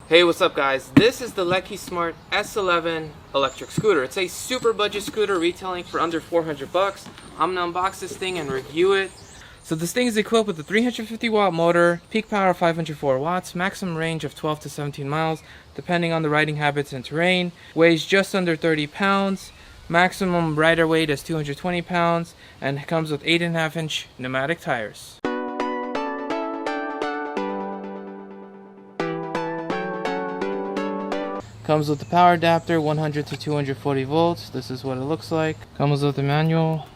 Hey, what's up guys? This is the LEQISMART S11 electric scooter. It's a super budget scooter retailing for under 400 bucks. I'm gonna unbox this thing and review it. So this thing is equipped with a 350 watt motor, peak power of 504 watts, maximum range of 12 to 17 miles, depending on the riding habits and terrain. Weighs just under 30 pounds. Maximum rider weight is 220 pounds and comes with 8.5-inch pneumatic tires. Comes with the power adapter, 100 to 240 volts. This is what it looks like. Comes with the manual.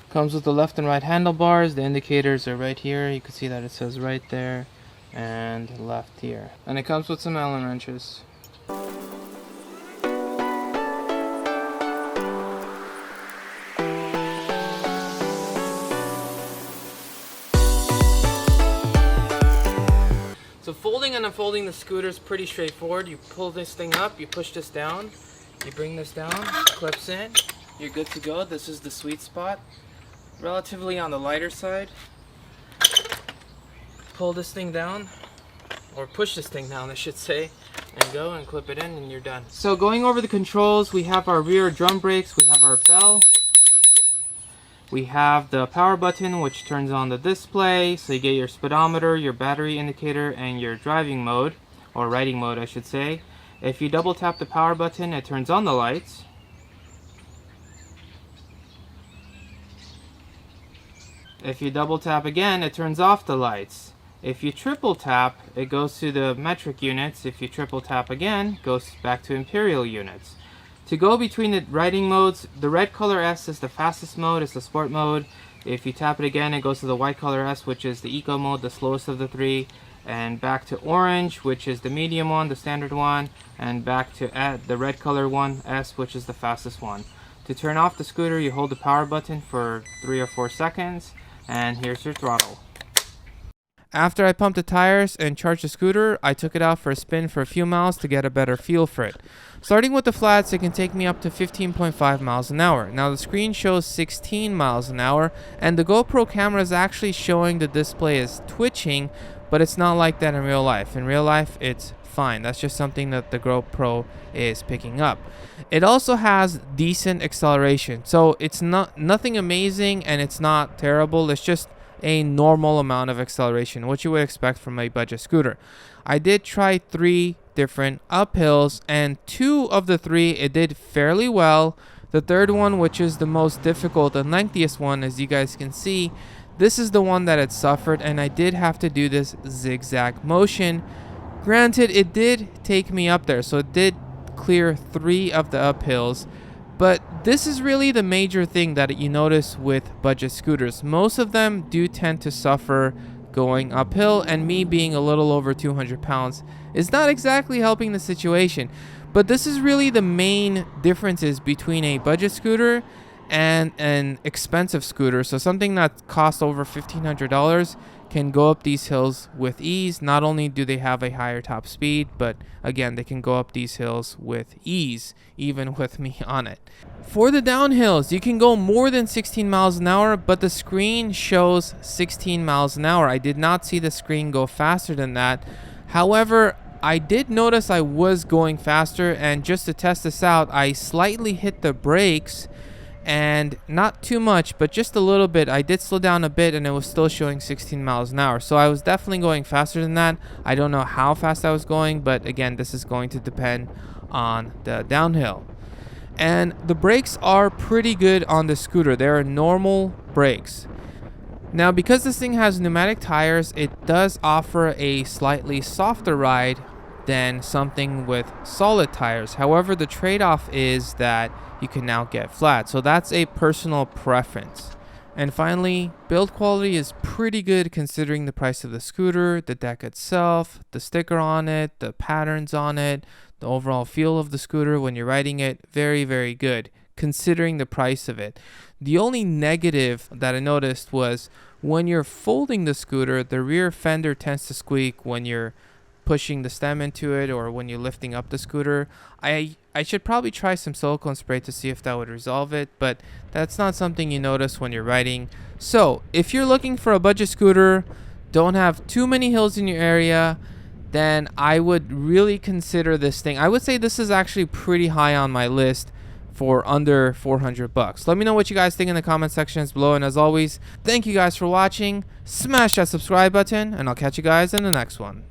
Comes with the left and right handlebars. The indicators are right here. You can see that it says right there and left here. And it comes with some Allen wrenches. So folding and unfolding the scooter is pretty straightforward. You pull this thing up, you push this down, you bring this down, clips in, you're good to go. This is the sweet spot. Relatively on the lighter side. Pull this thing down, or push this thing down I should say, and go and clip it in and you're done. So going over the controls, we have our rear drum brakes, we have our bell. We have the power button, which turns on the display, so you get your speedometer, your battery indicator, and your driving mode, or riding mode I should say. If you double tap the power button, it turns on the lights. If you double tap again, it turns off the lights. If you triple tap, it goes to the metric units. If you triple tap again, it goes back to imperial units. To go between the riding modes, the red color S is the fastest mode, it's the sport mode. If you tap it again, it goes to the white color S, which is the eco mode, the slowest of the three. And back to orange, which is the medium one, the standard one. And back to the red color one, S, which is the fastest one. To turn off the scooter, you hold the power button for 3 or 4 seconds. And here's your throttle. After I pumped the tires and charged the scooter, I took it out for a spin for a few miles to get a better feel for it. Starting with the flats, it can take me up to 15.5 miles an hour. Now the screen shows 16 miles an hour, and the GoPro camera is actually showing the display is twitching, but it's not like that in real life. In real life, it's fine. That's just something that the GoPro is picking up. It also has decent acceleration, so it's nothing amazing and it's not terrible. It's just a normal amount of acceleration, what you would expect from a budget scooter. I did try 3 different uphills, and 2 of the 3 it did fairly well. The third one, which is the most difficult and lengthiest one, as you guys can see, this is the one that it suffered, and I did have to do this zigzag motion. Granted, it did take me up there, so it did clear 3 of the uphills. But this is really the major thing that you notice with budget scooters. Most of them do tend to suffer going uphill, and me being a little over 200 pounds is not exactly helping the situation. But this is really the main differences between a budget scooter and an expensive scooter. So something that costs over $1,500 can go up these hills with ease. Not only do they have a higher top speed, but again, they can go up these hills with ease, even with me on it. For the downhills, you can go more than 16 miles an hour, but the screen shows 16 miles an hour. I did not see the screen go faster than that. However, I did notice I was going faster, and just to test this out, I slightly hit the brakes, and not too much, but just a little bit. I did slow down a bit, and it was still showing 16 miles an hour. So I was definitely going faster than that. I don't know how fast I was going, but again, this is going to depend on the downhill. And the brakes are pretty good on the scooter. They are normal brakes. Now, because this thing has pneumatic tires, it does offer a slightly softer ride than something with solid tires. However, the trade-off is that you can now get flat. So that's a personal preference. And finally, build quality is pretty good considering the price of the scooter, the deck itself, the sticker on it, the patterns on it, the overall feel of the scooter when you're riding it. Very, very good considering the price of it. The only negative that I noticed was when you're folding the scooter, the rear fender tends to squeak when you're pushing the stem into it or when you're lifting up the scooter. I should probably try some silicone spray to see if that would resolve it, but that's not something you notice when you're riding. So if you're looking for a budget scooter, don't have too many hills in your area, then I would really consider this thing. I would say this is actually pretty high on my list for under 400 bucks. Let me know what you guys think in the comment sections below, and as always, thank you guys for watching. Smash that subscribe button, and I'll catch you guys in the next one.